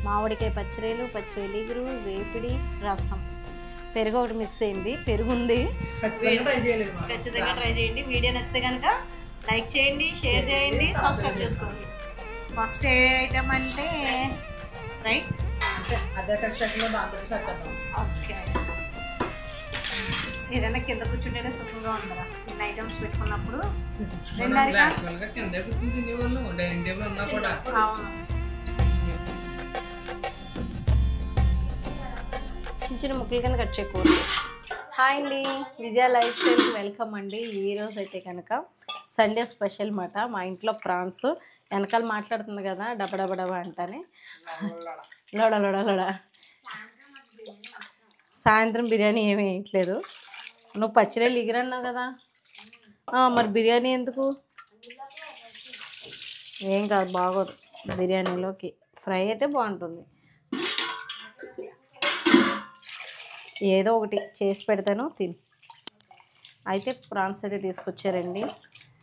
మామిడికాయ పచ్చడిలు, పచ్చడి ఇగురు, వేపిడి, రసం. పెరుగు ఒకటి మిస్ అయింది, పెరుగు ఉంది. ఖచ్చితంగా ట్రై చేయండి. వీడియో నచ్చితే కనుక లైక్ చేయండి, షేర్ చేయండి, సబ్స్క్రైబ్ చేసుకోండి. ఫస్ట్ ఏ ఐటమ్ అంటే రైట్ ఓకే. ఏదైనా కింద కూర్చుంటేనే సుఖంగా ఉండరా ఇన్ని ఐటమ్స్ పెట్టుకున్నప్పుడు. చిన్న చిన్న ముక్కలు కింద కట్ చేయకూడదు. హాయ్ అండి, విజయ లైఫ్ స్టైల్కి వెల్కమ్ అండి. ఈరోజు అయితే కనుక సండే స్పెషల్ మాట. మా ఇంట్లో ప్రాన్స్ వెనకాల మాట్లాడుతుంది కదా డబడబడబ అంటానే లోడ లోడ లోడ. సాయంత్రం బిర్యానీ ఏమీ వేయట్లేదు. నువ్వు పచ్చిరేలు ఎగిరన్నావు కదా, మరి బిర్యానీ ఎందుకు? ఏం కాదు, బాగోదు బిర్యానీలోకి. ఫ్రై అయితే బాగుంటుంది. ఏదో ఒకటి చేసి పెడతాను తిని. అయితే ప్రాన్స్ అయితే తీసుకొచ్చారండి.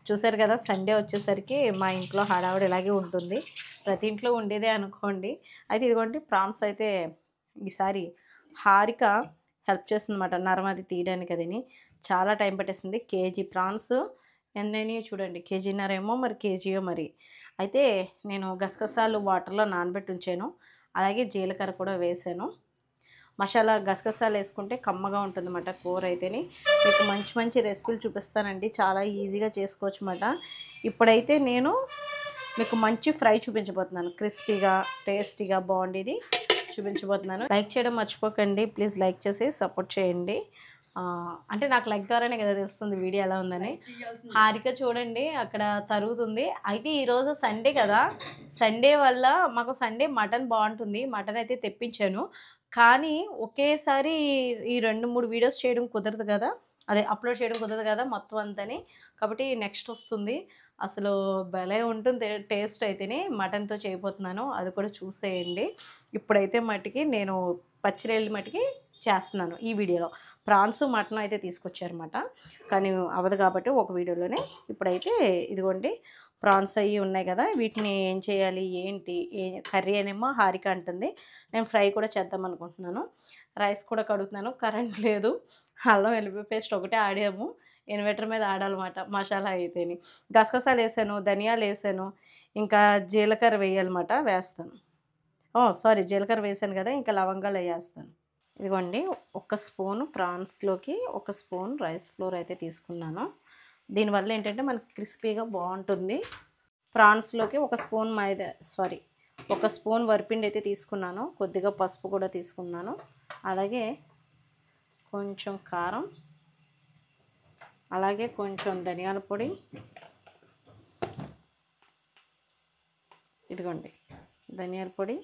చూసారు కదా, సండే వచ్చేసరికి మా ఇంట్లో హడావుడి ఇలాగే ఉంటుంది. ప్రతి ఇంట్లో ఉండేదే అనుకోండి. అయితే ఇదిగోండి ప్రాన్స్ అయితే ఈసారి హారిక హెల్ప్ చేస్తుందన్నమాట నరమది తీయడానికి. అదిని చాలా టైం పట్టేసింది. కేజీ ప్రాన్స్ ఎన్నైనా చూడండి, కేజీన్నర ఏమో మరి కేజీయో మరి. అయితే నేను గసగసాలు వాటర్లో నానబెట్టి ఉంచాను, అలాగే జీలకర్ర కూడా వేసాను. మసాలా గసగసాలు వేసుకుంటే కమ్మగా ఉంటుంది అన్నమాట కూర అయితేని. మీకు మంచి మంచి రెసిపీలు చూపిస్తానండి, చాలా ఈజీగా చేసుకోవచ్చు అన్నమాట. ఇప్పుడైతే నేను మీకు మంచి ఫ్రై చూపించబోతున్నాను, క్రిస్పీగా టేస్టీగా బాగుండేది చూపించబోతున్నాను. లైక్ చేయడం మర్చిపోకండి ప్లీజ్, లైక్ చేసి సపోర్ట్ చేయండి. అంటే నాకు లైక్ ద్వారానే కదా తెలుస్తుంది వీడియో ఎలా ఉందని. హారిక చూడండి అక్కడ తరుగుతుంది. అయితే ఈరోజు సండే కదా, సండే వల్ల మాకు సండే మటన్ బాగుంటుంది. మటన్ అయితే తెప్పించాను, కానీ ఒకేసారి ఈ 2-3 వీడియోస్ చేయడం కుదరదు కదా, అదే అప్లోడ్ చేయడం కుదరదు కదా మొత్తం అంతని. కాబట్టి నెక్స్ట్ వస్తుంది. అసలు భలే ఉంటుంది టేస్ట్ అయితేనే. మటన్తో చేయబోతున్నాను, అది కూడా చూసేయండి. ఇప్పుడైతే మట్టికి నేను పచ్చిరేళ్ళు మట్టికి చేస్తున్నాను ఈ వీడియోలో. ప్రాన్స్ మటన్ అయితే తీసుకొచ్చారన్నమాట, కానీ అవదు కాబట్టి ఒక వీడియోలోనే. ఇప్పుడైతే ఇదిగోండి ప్రాన్స్ అవి ఉన్నాయి కదా, వీటిని ఏం చేయాలి ఏంటి కర్రీ అనేమో హారిక అంటుంది. నేను ఫ్రై కూడా చేద్దాం అనుకుంటున్నాను. రైస్ కూడా కడుగుతున్నాను, కరెంట్ లేదు. అల్లం వెల్లిపాయ పేస్ట్ ఒకటే ఆడాము, ఇన్వర్టర్ మీద ఆడాలన్నమాట మసాలా అయితేని. గసగసాలు వేసాను, ధనియాలు వేసాను, ఇంకా జీలకర్ర వేయాలన్నమాట, వేస్తాను. సారీ జీలకర్ర వేసాను కదా, ఇంకా లవంగాలు వేస్తాను. ఇదిగోండి 1 స్పూను ప్రాన్స్లోకి 1 స్పూన్ రైస్ ఫ్లోర్ అయితే తీసుకున్నాను. దీనివల్ల ఏంటంటే మనకి క్రిస్పీగా బాగుంటుంది. ప్రాన్స్లోకి 1 స్పూన్ మైదా 1 స్పూన్ వరిపిండి అయితే తీసుకున్నాను. కొద్దిగా పసుపు కూడా తీసుకున్నాను, అలాగే కొంచెం కారం, అలాగే కొంచెం ధనియాల పొడి. ఇదిగోండి ధనియాల పొడి.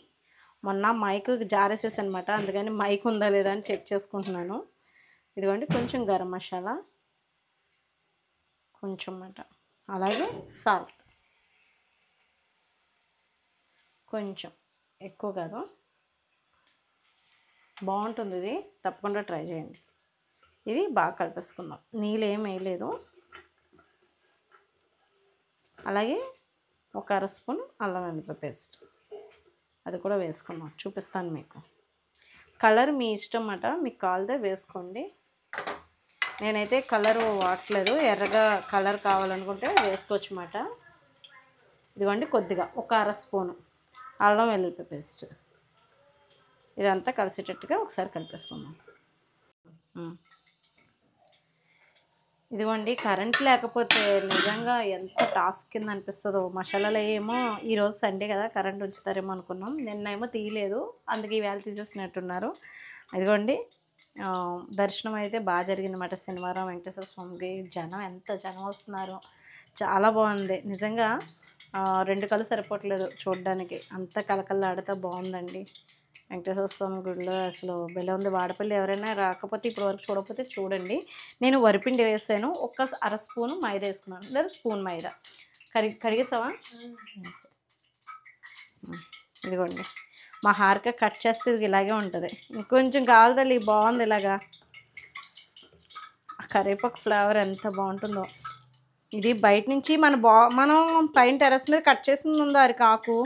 మొన్న మైక్ జారేసేసాను అనమాట, అందుకని మైక్ ఉందా లేదా అని చెక్ చేసుకుంటున్నాను. ఇదిగోండి కొంచెం గరం మసాలా, కొంచెం అన్నమాట, అలాగే సాల్ట్ కొంచెం, ఎక్కువ కాదు. బాగుంటుంది ఇది, తప్పకుండా ట్రై చేయండి. ఇది బాగా కలిపేసుకుందాం, నీళ్ళు ఏం వేయలేదు. అలాగే 1 అర స్పూన్ అల్లం వెల్లిపాయ పేస్ట్, అది కూడా వేసుకున్నాం, చూపిస్తాను మీకు. కలర్ మీ ఇష్టం అన్నమాట, మీకు కావాలితే వేసుకోండి. నేనైతే కలర్ వాడట్లేదు, ఎర్రగా కలర్ కావాలనుకుంటే వేసుకోవచ్చు అన్నమాట. ఇదిగోండి కొద్దిగా 1 అర స్పూను అల్లం వెల్లుల్లి పేస్ట్. ఇదంతా కలిసేటట్టుగా ఒకసారి కలిపేసుకుందాం. ఇదిగోండి కరెంట్ లేకపోతే నిజంగా ఎంత టాస్క్ కింద అనిపిస్తుందో. మసాలాలు ఏమో ఈరోజు సండే కదా కరెంట్ ఉంచుతారేమో అనుకున్నాం, నిన్నేమో తీయలేదు, అందుకే ఈవేళ తీసేసినట్టున్నారు. ఇదిగోండి దర్శనం అయితే బాగా జరిగిందన్నమాట శనివారం వెంకటేశ్వర స్వామికి. ఎంత జనం వస్తున్నారు, చాలా బాగుంది నిజంగా. 2 కళ్ళు సరిపోవట్లేదు చూడడానికి, అంత కలకల్లాడుతూ బాగుందండి వెంకటేశ్వర స్వామి గుడిలో. అసలు భలే ఉంది. వాడపల్లి ఎవరైనా రాకపోతే ఇప్పుడు వరకు చూడకపోతే చూడండి. నేను వరిపిండి వేసాను, 1 అర స్పూను మైదా వేసుకున్నాను, లేదా స్పూన్ మైదా. కడిగేసావా? ఇదిగోండి మా హారిక కట్ చేస్తే ఇది ఇలాగే ఉంటుంది. ఇంకొంచెం కావాలది బాగుంది ఇలాగా. కరివేపాకు ఫ్లేవర్ ఎంత బాగుంటుందో. ఇది బయట నుంచి మనం పైన టెర్రస్ మీద కట్ చేసింది ఉందో అది కాకు.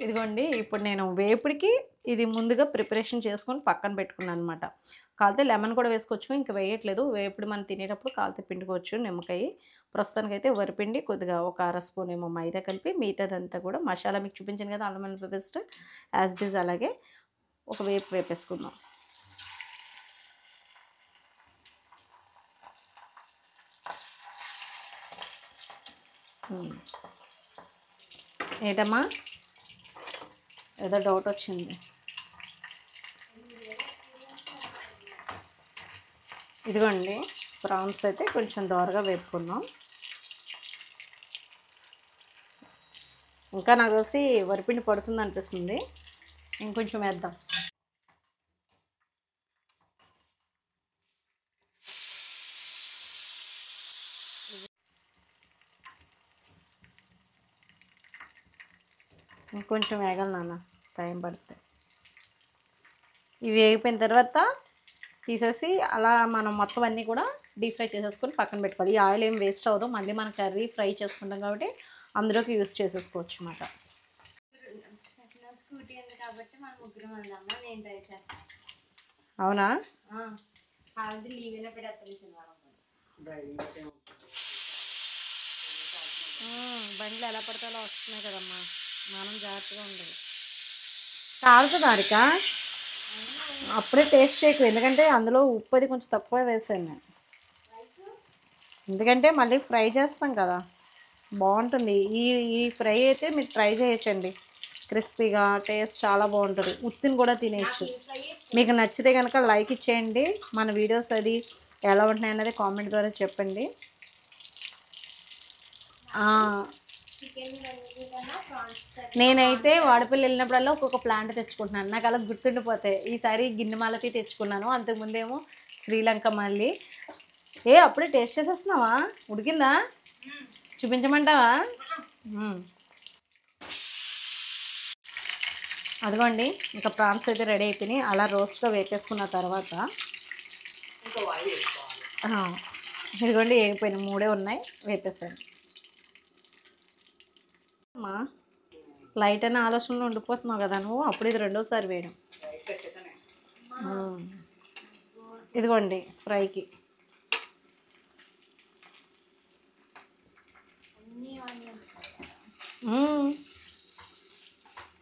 ఇదిగోండి ఇప్పుడు నేను వేపుడికి ఇది ముందుగా ప్రిపరేషన్ చేసుకొని పక్కన పెట్టుకున్నాను అనమాట. కాలితే లెమన్ కూడా వేసుకోవచ్చు, ఇంకా వేయట్లేదు. వేపుడు మనం తినేటప్పుడు కాలితే పిండుకోవచ్చు నిమ్మకాయ. ప్రస్తుతానికైతే వరిపిండి కొద్దిగా ఒక అర స్పూన్ ఏమో మైదా కలిపి మిగతాదంతా కూడా మసాలా మీకు చూపించాను కదా అల్లం వెల్లుల్లి పేస్ట్ యాజ్ ఇట్ ఈజ్ అలాగే ఒక వేపు వేపేసుకుందాం. ఏంటమ్మా ఏదో డౌట్ వచ్చింది. ఇదిగోండి ప్రాన్స్ అయితే కొంచెం దోరగా వేపుకుందాం. ఇంకా నాకు తెలిసి వరిపిండి పడుతుంది అనిపిస్తుంది, ఇంకొంచెం వేద్దాం. ఇంకొంచెం వేగాలి నాన్న, టైం పడుతుంది. ఇవి వేగిపోయిన తర్వాత తీసేసి అలా మనం మొత్తం అన్నీ కూడా డీప్ ఫ్రై చేసేసుకొని పక్కన పెట్టుకోవాలి. ఈ ఆయిల్ ఏం వేస్ట్ అవ్వదు, మళ్ళీ మనం కర్రీ ఫ్రై చేసుకుంటాం కాబట్టి అందులోకి యూస్ చేసేసుకోవచ్చు అన్నమాట. అవునా, బండ్లు ఎలా పడితే అలా వస్తున్నాయి కదమ్మా, మనం జాగ్రత్తగా ఉండాలి. కాలుతుంది హారిక, అప్పుడే టేస్ట్ చేయకు, ఎందుకంటే అందులో ఉప్పు అది కొంచెం తక్కువ వేసాను నేను, ఎందుకంటే మళ్ళీ ఫ్రై చేస్తాం కదా బాగుంటుంది. ఈ ఫ్రై అయితే మీరు ట్రై చేయొచ్చండి, క్రిస్పీగా టేస్ట్ చాలా బాగుంటుంది. ఉత్తిని కూడా తినేయచ్చు. మీకు నచ్చితే కనుక లైక్ ఇచ్చేయండి, మన వీడియోస్ అది ఎలా ఉంటున్నాయి అన్నది కామెంట్ ద్వారా చెప్పండి. నేనైతే వాడపల్లి వెళ్ళినప్పుడల్లా ఒక్కొక్క ప్లాంట్ తెచ్చుకుంటున్నాను, నాకు అలా గుర్తుండిపోతాయి. ఈసారి గిన్నెమాలతి తెచ్చుకున్నాను, అంతకుముందేమో శ్రీలంక మళ్ళీ. అప్పుడే టేస్ట్ చేసేస్తున్నావా, ఉడికిందా చూపించమంటావా? అదిగోండి ఇంకా ప్రాన్స్ అయితే రెడీ అయిపోయినాయి. అలా రోస్ట్లో వేపేసుకున్న తర్వాత ఇదిగోండి వేగిపోయినాయి, 3 ఉన్నాయి వేపేసాను. అమ్మా లైట్ అనే ఆలోచనలో ఉండిపోతున్నావు కదా నువ్వు, అప్పుడు ఇది రెండోసారి వేయడం. ఇదిగోండి ఫ్రైకి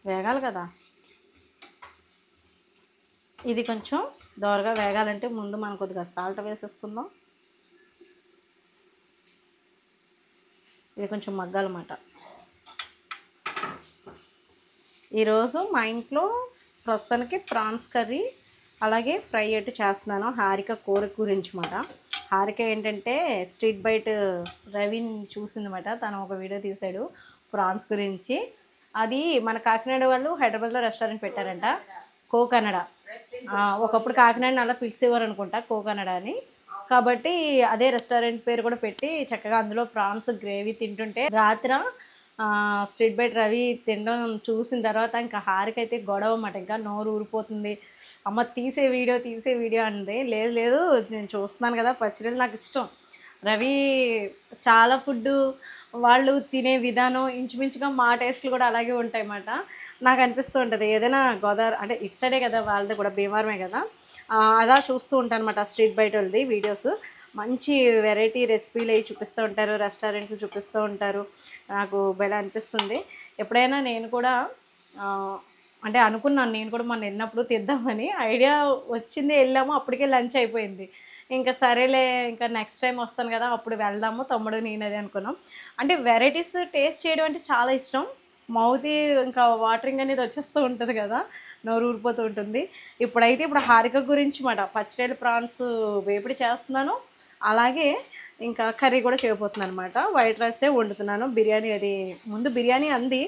వేగాలి కదా, ఇది కొంచెం దోరగా వేగాలంటే ముందు మనం కొద్దిగా సాల్ట్ వేసేసుకుందాం. ఇది కొంచెం మగ్గాలన్నమాట. ఈరోజు మా ఇంట్లో ప్రస్తుతానికి ప్రాన్స్ కర్రీ అలాగే ఫ్రై అయితే చేస్తున్నాను, హారిక కూర గురించి మాట. హారిక ఏంటంటే స్ట్రీట్ బైట్ రవిని చూసిందన్నమాట, తను ఒక వీడియో తీశాడు ప్రాన్స్ గురించి. అది మన కాకినాడ వాళ్ళు హైదరాబాద్లో రెస్టారెంట్ పెట్టారంట, కో కన్నడ. ఒకప్పుడు కాకినాడని అలా పిలిచేవారు అనుకుంటా, కో కన్నడ అని. కాబట్టి అదే రెస్టారెంట్ పేరు కూడా పెట్టి చక్కగా అందులో ప్రాన్స్ గ్రేవీ తింటుంటే రాత్ర స్ట్రీట్ బైట్ రవి తినడం చూసిన తర్వాత ఇంకా హారిక అయితే గొడవ అన్నమాట, ఇంకా నోరు ఊరిపోతుంది. అమ్మ తీసే వీడియో అంది. లేదు లేదు నేను చూస్తున్నాను కదా, పచ్చిరొయ్యలు నాకు ఇష్టం. రవి చాలా ఫుడ్డు వాళ్ళు తినే విధానం ఇంచుమించుగా మా టేస్ట్లు కూడా అలాగే ఉంటాయి అన్నమాట. నాకు అనిపిస్తూ ఉంటుంది ఏదైనా గోదావరి అంటే ఇటు సైడే కదా వాళ్ళది కూడా, భీమవరమే కదా, అలా చూస్తూ ఉంటాను అనమాట స్ట్రీట్ బైట్ వాళ్ళది వీడియోస్. మంచి వెరైటీ రెసిపీలు అవి చూపిస్తూ ఉంటారు, రెస్టారెంట్లు చూపిస్తూ ఉంటారు. నాకు భలే అనిపిస్తుంది. ఎప్పుడైనా నేను కూడా అంటే అనుకున్నాను నేను కూడా మొన్న వెళ్ళినప్పుడు తెద్దామని, ఐడియా వచ్చింది, వెళ్ళాము, అప్పటికే లంచ్ అయిపోయింది. ఇంకా సరేలే ఇంకా నెక్స్ట్ టైం వస్తాను కదా అప్పుడు వెళ్దాము తమ్ముడు నేను అది అనుకున్నాం. అంటే వెరైటీస్ టేస్ట్ చేయడం అంటే చాలా ఇష్టం. మౌత్ ఇంకా వాటరింగ్ అనేది వచ్చేస్తూ ఉంటుంది కదా, నోరు ఊరిపోతూ ఉంటుంది. ఇప్పుడు హారిక గురించి మాట పచ్చిరొయ్యలు ప్రాన్స్ వేపుడు చేస్తున్నాను, అలాగే ఇంకా కర్రీ కూడా చేయబోతున్నాను అనమాట. వైట్ రైసే వండుతున్నాను. బిర్యానీ అది ముందు బిర్యానీ అంది,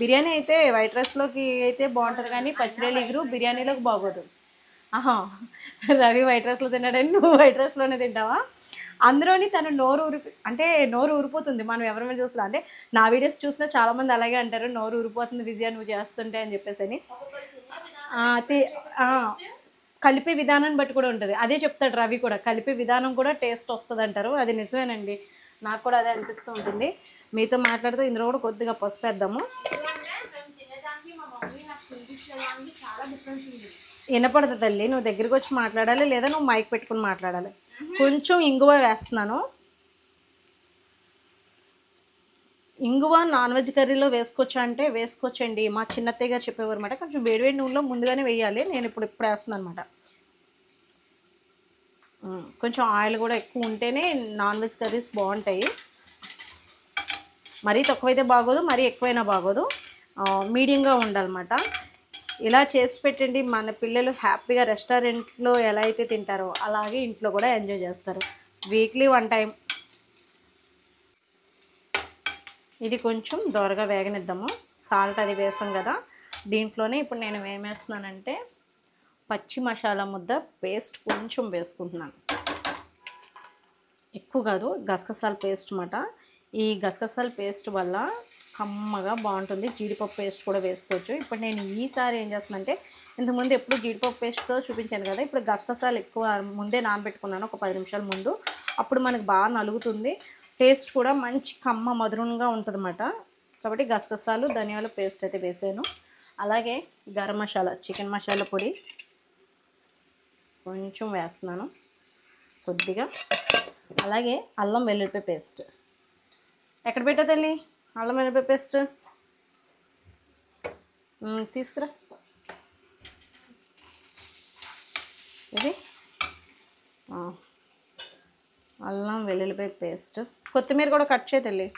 బిర్యానీ అయితే వైట్ రైస్లోకి అయితే బాగుంటుంది కానీ పచ్చిరొయ్యలు ఎగురు బిర్యానీలోకి బాగోదు. రవి వైట్ రైస్లో తిన్నాడని నువ్వు వైట్ రైస్లోనే తింటావా? అందులోని తను నోరు ఊరిపోతుంది మనం ఎవరైనా చూసినా. అంటే నా వీడియోస్ చూసినా చాలామంది అలాగే అంటారు, నోరు ఊరిపోతుంది విజయ నువ్వు చేస్తుంటే అని చెప్పేసి. కలిపే విధానాన్ని బట్టి కూడా ఉంటుంది. అదే చెప్తాడు రవి కూడా, కలిపే విధానం కూడా టేస్ట్ వస్తుంది అంటారు. అది నిజమేనండి. నాకు కూడా అదే అనిపిస్తూ ఉంటుంది. మీతో మాట్లాడుతూ ఇందులో కూడా కొద్దిగా పసుపు వేద్దాము. వినపడదు తల్లి, నువ్వు దగ్గరికి వచ్చి మాట్లాడాలి లేదా నువ్వు మైక్ పెట్టుకుని మాట్లాడాలి. కొంచెం ఇంగువ వేస్తున్నాను. ఇంగువ నాన్ వెజ్ కర్రీలో వేసుకోవచ్చా అంటే వేసుకోవచ్చండి. మా చిన్నత్తయ్య గారు చెప్పేవారు అనమాట. కొంచెం వేడివేడి నూనెలో ముందుగానే వేయాలి. నేను ఇప్పుడు వేస్తున్నాను అనమాట. కొంచెం ఆయిల్ కూడా ఎక్కువ ఉంటేనే నాన్ వెజ్ కర్రీస్ బాగుంటాయి. మరీ తక్కువైతే బాగోదు, మరీ ఎక్కువైనా బాగోదు, మీడియంగా ఉండాలన్నమాట. ఇలా చేసి పెట్టండి, మన పిల్లలు హ్యాపీగా రెస్టారెంట్లో ఎలా అయితే తింటారో అలాగే ఇంట్లో కూడా ఎంజాయ్ చేస్తారు. Weekly 1 time. ఇది కొంచెం దోరగా వేగనిద్దాము. సాల్ట్ అది వేసాం కదా, దీంట్లోనే ఇప్పుడు నేను ఏమేస్తున్నానంటే పచ్చి మసాలా ముద్ద పేస్ట్ కొంచెం వేసుకుంటున్నాను. ఎక్కువ కాదు, గసగసాల పేస్ట్ అన్నమాట. ఈ గసగసాల పేస్ట్ వల్ల కమ్మగా బాగుంటుంది. జీడిపప్పు పేస్ట్ కూడా వేసుకోవచ్చు. ఇప్పుడు నేను ఈసారి ఏం చేస్తున్నానంటే, ఇంతకుముందు ఎప్పుడు జీడిపప్పు పేస్ట్తో చూపించాను కదా, ఇప్పుడు గసగసాలు ఎక్కువ ముందే నానబెట్టుకున్నాను ఒక 10 నిమిషాల ముందు. అప్పుడు మనకు బాగా నలుగుతుంది, టేస్ట్ కూడా మంచి కమ్మ మధురంగా ఉంటుంది అన్నమాట. కాబట్టి గసగసాలు ధనియాల పేస్ట్ అయితే వేసాను. అలాగే గరం మసాలా, చికెన్ మసాలా పొడి కొంచెం వేస్తున్నాను కొద్దిగా. అలాగే అల్లం వెల్లుల్లిపాయ పేస్ట్. ఎక్కడ పెట్టా తల్లి అల్లం వెల్లుల్లిపాయ పేస్ట్? తీసుకురా. ఇది అల్లం వెల్లుల్లిపాయ పేస్ట్. కొత్తిమీర కూడా కట్ చేయి తల్లి.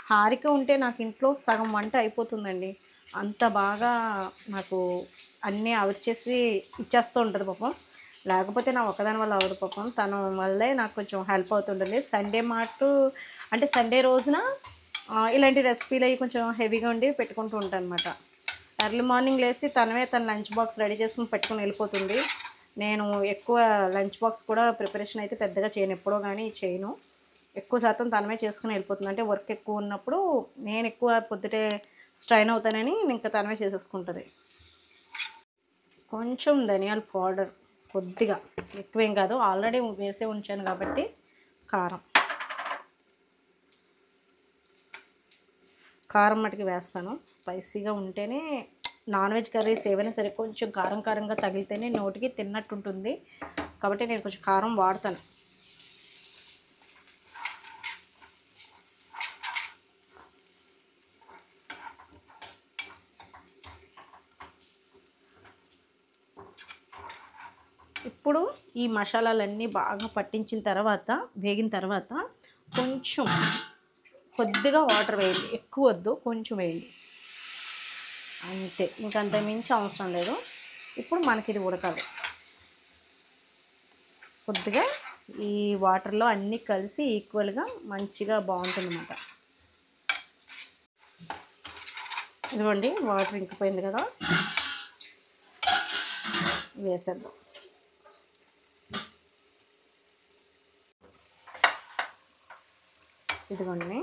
హారిక ఉంటే నాకు ఇంట్లో సగం వంట అయిపోతుందండి. అంత బాగా నాకు అన్నీ ఆవిరి చేసి ఇచ్చేస్తూ ఉంటుంది పాపం. లేకపోతే నా ఒక్కదాని వల్ల అవ్వదు పాపం. తన వల్లే నాకు కొంచెం హెల్ప్ అవుతుంటుంది. సండే అంటే సండే రోజున ఇలాంటి రెసిపీలు అవి కొంచెం హెవీగా ఉండి పెట్టుకుంటూ ఉంటాను అనమాట. ఎర్లీ మార్నింగ్ లేచి తన లంచ్ బాక్స్ రెడీ చేసుకుని పెట్టుకుని వెళ్ళిపోతుంది. నేను ఎక్కువ లంచ్ బాక్స్ కూడా ప్రిపరేషన్ అయితే పెద్దగా చేయను, ఎప్పుడో కానీ చేయను. ఎక్కువ శాతం తనమే చేసుకుని వెళ్ళిపోతుంది. అంటే వర్క్ ఎక్కువ ఉన్నప్పుడు నేను ఎక్కువ పొద్దుటే స్ట్రైన్ అవుతానని ఇంకా తనమే చేసేసుకుంటుంది. కొంచెం ధనియాల పౌడర్ కొద్దిగా, ఎక్కువేం కాదు, ఆల్రెడీ వేసే ఉంచాను కాబట్టి. కారం మటుకు వేస్తాను. స్పైసీగా ఉంటేనే నాన్ వెజ్ కర్రీస్ ఏవైనా సరే కొంచెం కారం కారంగా తగిలితేనే నోటికి తిన్నట్టు ఉంటుంది. కాబట్టి నేను కొంచెం కారం వాడతాను. ఇప్పుడు ఈ మసాలాలన్నీ బాగా పట్టించిన తర్వాత, వేగిన తర్వాత కొంచెం కొద్దిగా వాటర్ వేయండి. ఎక్కువ వద్దు, కొంచెం వేయండి అంతే. ఇంకంత మించి అవసరం లేదు. ఇప్పుడు మనకి ఇది ఉడకాలి. కొద్దిగా ఈ వాటర్లో అన్నీ కలిసి ఈక్వల్గా మంచిగా బాగుంటుందన్నమాట. ఇదిగోండి వాటర్ ఇంకిపోయింది కదా, వేసేద్దాం. ఇదిగోండి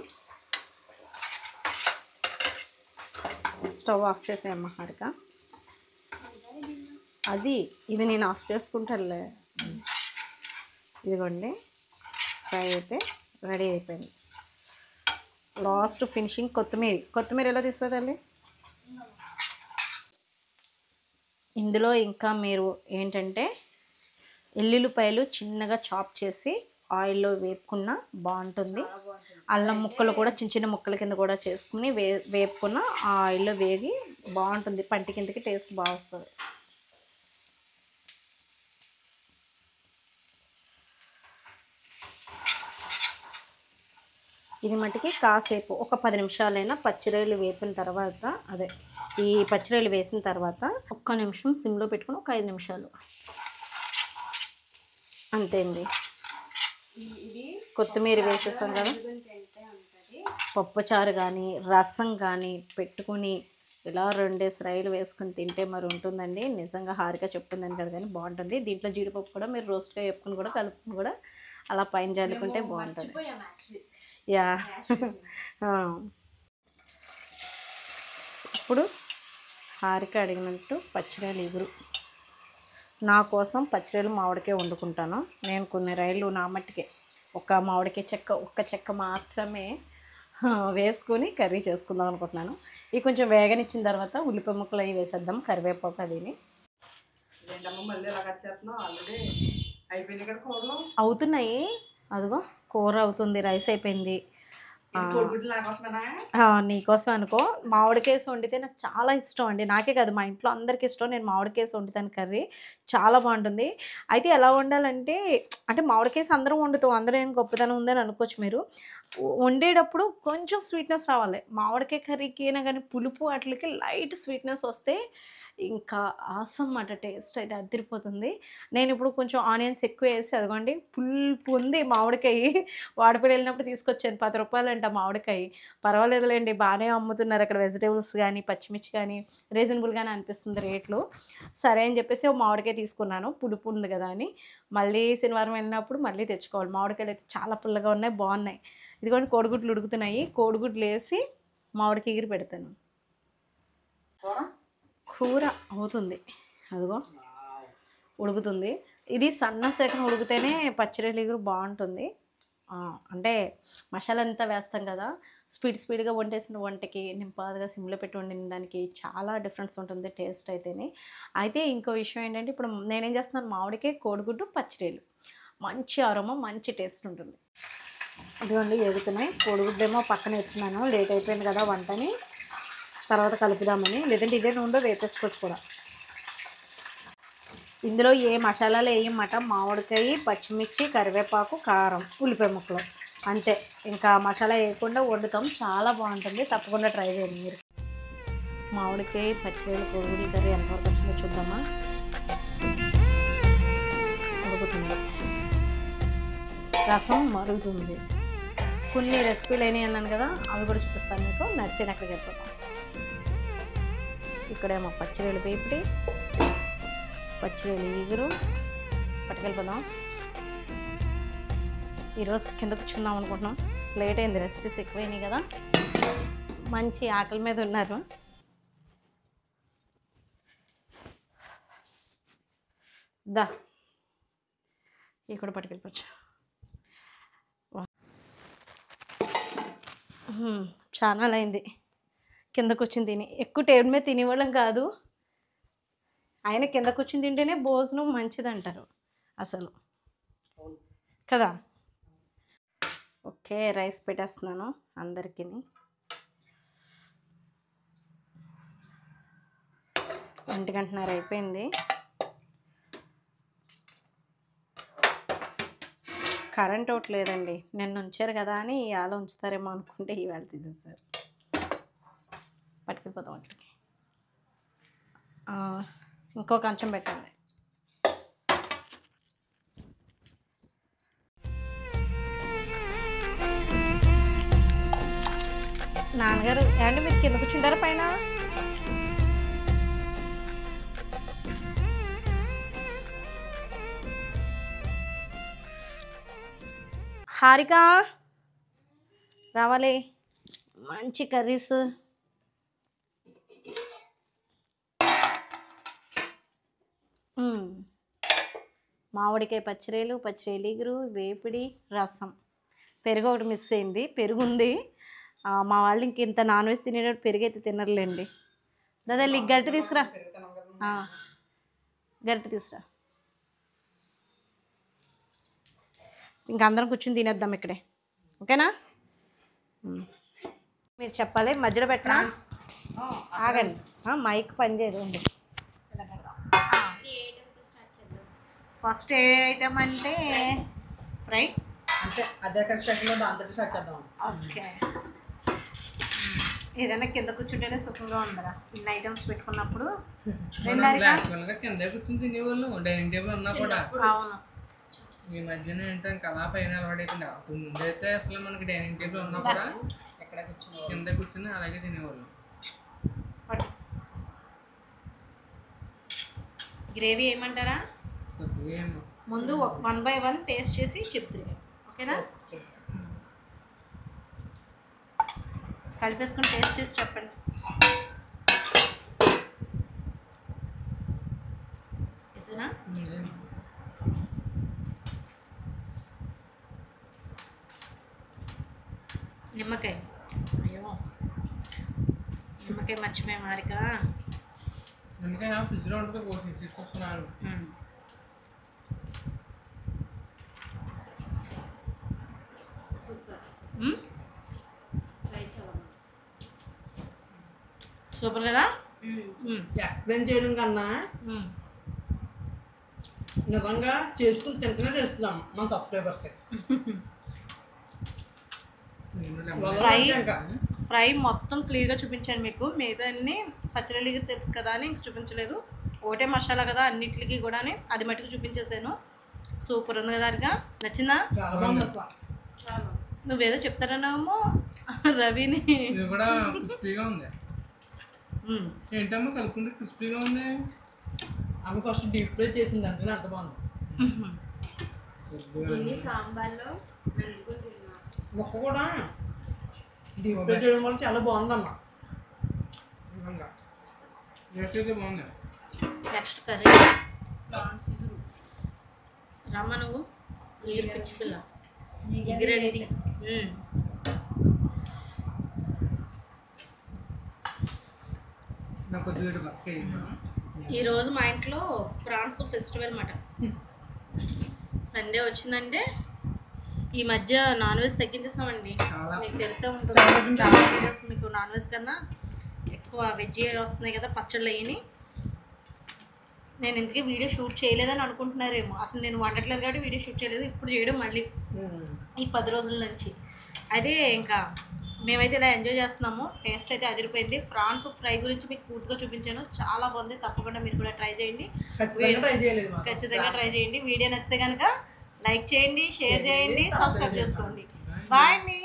స్టవ్ ఆఫ్ చేసేయమ్మా హారిక. ఇది నేను ఆఫ్ చేసుకుంటానులే. ఇదిగోండి ఫ్రై అయితే రెడీ అయిపోయింది. లాస్ట్ ఫినిషింగ్ కొత్తిమీర ఎలా తీసుకోవాలి? ఇందులో ఇంకా మీరు ఏంటంటే ఎల్లుల్లిపాయలు చిన్నగా చాప్ చేసి ఆయిల్లో వేపుకున్న బాగుంటుంది. అల్లం ముక్కలు కూడా చిన్న చిన్న ముక్కల కింద కూడా చేసుకుని వేపుకున్న ఆయిల్లో వేగి బాగుంటుంది. పంటి కిందకి టేస్ట్ బాగా వస్తుంది. ఇది మటుకి కాసేపు ఒక 10 నిమిషాలైనా పచ్చిరొయ్యలు వేపిన తర్వాత, ఈ పచ్చిరొయ్యలు వేసిన తర్వాత ఒక్క నిమిషం సిమ్లో పెట్టుకుని ఒక 5 నిమిషాలు అంతే అండి. కొత్తిమీర వేసేసాం కదా, పప్పుచారు కానీ రసం కానీ పెట్టుకుని ఇలా 2 రైలు వేసుకుని తింటే మరి ఉంటుందండి. నిజంగా హారిక చెప్తుందని కదా కానీ బాగుంటుంది. దీంట్లో జీడిపప్పు కూడా మీరు రోస్ట్గా వేపుకుని కూడా కలుపుకుని కూడా అలా పైన జల్లుకుంటే బాగుంటుంది. యా ఇప్పుడు హారిక అడిగినట్టు పచ్చిరొయ్యలు ఇగురు. నా కోసం పచ్చిరొయ్యలు మామిడికే వండుకుంటాను నేను. కొన్ని రైళ్ళు నా మట్టికే ఒక మామిడికాయ చెక్క ఒక్క చెక్క మాత్రమే వేసుకొని కర్రీ చేసుకుందాం అనుకుంటున్నాను. ఇవి కొంచెం వేగనిచ్చిన తర్వాత ఉల్లిపాయ ముక్కలు అవి వేసేద్దాం, కరివేపాకు అదిని. అవుతున్నాయి, అదిగో కూర అవుతుంది, రైస్ అయిపోయింది. నీకోసం అనుకో. మామిడికాయ వండితే నాకు చాలా ఇష్టం అండి, నాకే కాదు మా ఇంట్లో అందరికీ ఇష్టం. నేను మామిడికాయ వండుతాను, కర్రీ చాలా బాగుంటుంది. అయితే ఎలా వండాలంటే, అంటే మామిడికాయ అందరం వండుతాం, అందరూ ఏం గొప్పతనం ఉందని అనుకోవచ్చు మీరు. వండేటప్పుడు కొంచెం స్వీట్నెస్ రావాలి. మామిడికాయ కర్రీకి అయినా కానీ పులుపు వాటికి లైట్ స్వీట్నెస్ వస్తే ఇంకా ఆసం అన్నమాట, టేస్ట్ అయితే అదిరిపోతుంది. నేను ఇప్పుడు కొంచెం ఆనియన్స్ ఎక్కువ వేసి, అదిగోండి పులుపు ఉంది మామిడికాయ. వాడపల్లి వెళ్ళినప్పుడు తీసుకొచ్చాను, 10 రూపాయలు అంట మామిడికాయ. పర్వాలేదులేండి, బాగానే అమ్ముతున్నారు అక్కడ, వెజిటేబుల్స్ కానీ పచ్చిమిర్చి కానీ రీజనబుల్గానే అనిపిస్తుంది రేట్లు. సరే అని చెప్పేసి ఒక మామిడికాయ తీసుకున్నాను, పులుపు ఉంది కదా అని. మళ్ళీ శనివారం వెళ్ళినప్పుడు మళ్ళీ తెచ్చుకోవాలి. మామిడికాయలు అయితే చాలా పుల్లగా ఉన్నాయి, బాగున్నాయి. ఇదిగోండి కోడిగుడ్లు ఉడుకుతున్నాయి, కోడిగుడ్లు వేసి మామిడికాయ ఎగిరి పెడతాను. కూర అవుతుంది, అదిగో ఉడుకుతుంది. ఇది సన్న సేకన ఉడికితేనే పచ్చిరొయ్యల ఎగురు బాగుంటుంది. అంటే మసాలా అంతా వేస్తాం కదా, స్పీడ్గా వండేసిన వంటకి నింపాదుగా సిమ్లో పెట్టి వండిన దానికి చాలా డిఫరెన్స్ ఉంటుంది టేస్ట్ అయితేనే. అయితే ఇంకో విషయం ఏంటంటే, ఇప్పుడు నేనేం చేస్తున్నాను, మామిడికాయ కోడిగుడ్డు పచ్చిరొయ్యలు, మంచి అరోమా, మంచి టేస్ట్ ఉంటుంది. ఇదిగోండి ఎగుతున్నాయి. కోడిగుడ్డు ఏమో పక్కన ఎత్తున్నాను, లేట్ అయిపోయింది కదా వంటని, తర్వాత కలుపుదామని. లేదంటే ఇదే నూనెలో వేపేసుకోవచ్చు కూడా. ఇందులో ఏ మసాలాలు వేయమాట, మామిడికాయ, పచ్చిమిర్చి, కరివేపాకు, కారం, ఉల్లిపాయ ముక్కలు అంతే. ఇంకా మసాలా వేయకుండా వండుతాం, చాలా బాగుంటుంది. తప్పకుండా ట్రై చేయండి మీరు. మామిడికాయ పచ్చిరొయ్యలు కోడిగుడ్ల కర్రీ ఎంతవరకు వచ్చిందో చూద్దామా. ఉడుకుతుంది, రసం మరుగుతుంది. కొన్ని రెసిపీలు అయినాయి అన్నాను కదా, అవి కూడా చూపిస్తాను మీకు. నడిచిన అక్కడికి వెళ్ళిపోతాం. ఇక్కడేమో పచ్చిరొయ్యలు వేపుడి, పచ్చిరొయ్యలు ఎగురు పట్టుకెళ్ళిపోదాం. ఈరోజు కింద కూర్చుందాం అనుకుంటున్నాం, లేట్ అయింది, రెసిపీస్ ఎక్కువైనాయి కదా, మంచి ఆకలి మీద ఉన్నారు. దా ఇక్కడ పట్టుకెళ్ళిపోవచ్చు. చాలా అయింది కిందకు వచ్చింది తిని. ఎక్కువ టేబుల్ మీద తినేవాళ్ళం కాదు, ఆయన కిందకు వచ్చి తింటేనే భోజనం మంచిది అంటారు అసలు కదా. ఓకే, రైస్ పెట్టేస్తున్నాను అందరికీ. 1:30 అయిపోయింది. కరెంట్ ఒకటి లేదండి, నిన్న ఉంచారు కదా అని ఇవాళ ఉంచుతారేమో అనుకుంటే ఇవాళ తీసేసారు. పట్టుకెళ్ళిపోతాం అక్కడికి. ఇంకో కొంచెం పెట్టండి. నాన్నగారు ఏమంటే మీరు కింద కూర్చుంటారా పైన? హారిక రావాలి, మంచి కర్రీస్. మామిడికాయ పచ్చిరొయ్యలు, పచ్చిరొయ్యలు ఎగురు, వేపిడి, రసం, పెరుగు ఒకటి మిస్ అయింది. పెరుగు ఉంది, మా వాళ్ళు ఇంక ఇంత నాన్ వెజ్ తినేటప్పుడు పెరుగు అయితే తినరులేండి. దాదా గరిటె తీసుకురా, గరిటె తీసుకురా. ఇంక అందరం కూర్చుని తినేద్దాం ఇక్కడే, ఓకేనా? మీరు చెప్పాలి, మధ్యలో పెట్టనా? ఆగండి, మైక్ పని చేయదు. ఫస్ట్ ఏ ఐటమ్ అంటే ఫ్రై, అంటే అదే కష్టంలో దాంతో స్టార్ట్ చేద్దాం. ఓకే, ఏదైనా కింద కూర్చుంటేనే సుఖంగా ఉండరా, ఇన్ని ఐటమ్స్ పెట్టుకున్నప్పుడు. కింద కూర్చుని తినేవాళ్ళు, డైనింగ్ టేబుల్ ఉన్నా కూడా. అవును, ఈ మధ్యన ఏంటంటే ఇంకా అలా పైన అలవాటైపోయింది. ముందైతే అసలు మనకి డైనింగ్ టేబుల్ ఉన్నా కూడా ఎక్కడ కూర్చుని కింద కూర్చుని అలాగే తినేవాళ్ళు. గ్రేవీ ఏమంటారా? ముందు 1 by 1 టేస్ట్ చేసి చెప్తున్నా, ఓకేనా? కలిపేసుకుని టేస్ట్ చేసి చెప్పండి. వేసేనా? నిమ్మకాయ. అయ్యో నిమ్మకాయ మర్చిపోయా మారిక. నిమ్మకాయ ఫ్రిడ్జ్లో ఉంటుంది, కోసి తీసుకొస్తున్నాను. సూపర్ కదా. ఎక్స్ప్లెయిన్ చేయడం కన్నా నిజంగా చేసుకుని తింటూనే చేస్తున్నాం మన సబ్స్క్రైబర్స్. ఫ్రై మొత్తం క్లియర్గా చూపించాను మీకు. మిగతాన్ని పచ్చడికి తెలుసు కదా అని ఇంక చూపించలేదు. ఒకటే మసాలా కదా అన్నిటికి కూడా, అది మట్టుకు చూపించేసాను. సూపర్ ఉంది కదా. అదిగా నచ్చిందా? చాలా బాగుంది అసలు. నువ్వేదో చెప్తారన్నామో రవిని. ఇది కూడా క్రిస్పీగా ఉంది. ఏంటమ్మా కలుపుకుంటే క్రిస్పీగా ఉంది. ఆమె ఫస్ట్ డీప్ ఫ్రై చేసింది అందుకని అంత బాగుంది. సాంబార్లో మొక్క కూడా డీప్ ఫ్రై చేయడం వల్ల చాలా బాగుందమ్మా. టేస్ట్ అయితే బాగుంది. నెక్స్ట్ కర్రీ రమ్మ నువ్వు ఎగిరి పిచ్చి పిల్ల ఎగిరండి. నాకు కొద్దిగా పక్క ఈరోజు మా ఇంట్లో ప్రాన్స్ ఫెస్టివల్ అన్నమాట. సండే వచ్చిందంటే ఈ మధ్య నాన్ వెజ్ తగ్గించేస్తామండి. మీకు తెలిసే ఉంటుంది, చాలా వీడియోస్ మీకు నాన్ వెజ్ కన్నా ఎక్కువ వెజ్ వస్తున్నాయి కదా పచ్చళ్ళు అయ్యి. నేను ఇంతకీ వీడియో షూట్ చేయలేదని అనుకుంటున్నారేమో. అసలు నేను వండట్లేదు కాబట్టి వీడియో షూట్ చేయలేదు. ఇప్పుడు చేయడం మళ్ళీ ఈ 10 రోజుల నుంచి. అదే ఇంకా మేమైతే ఇలా ఎంజాయ్ చేస్తున్నాము. టేస్ట్ అయితే అదిరిపోయింది. ప్రాన్స్ ఫ్రై గురించి మీకు పూర్తిగా చూపించాను, చాలా బాగుంది. తప్పకుండా మీరు కూడా ట్రై చేయండి. ఖచ్చితంగా ట్రై చేయండి. వీడియో నచ్చితే కనుక లైక్ చేయండి, షేర్ చేయండి, సబ్స్క్రైబ్ చేసుకోండి. బాయ్ అండి.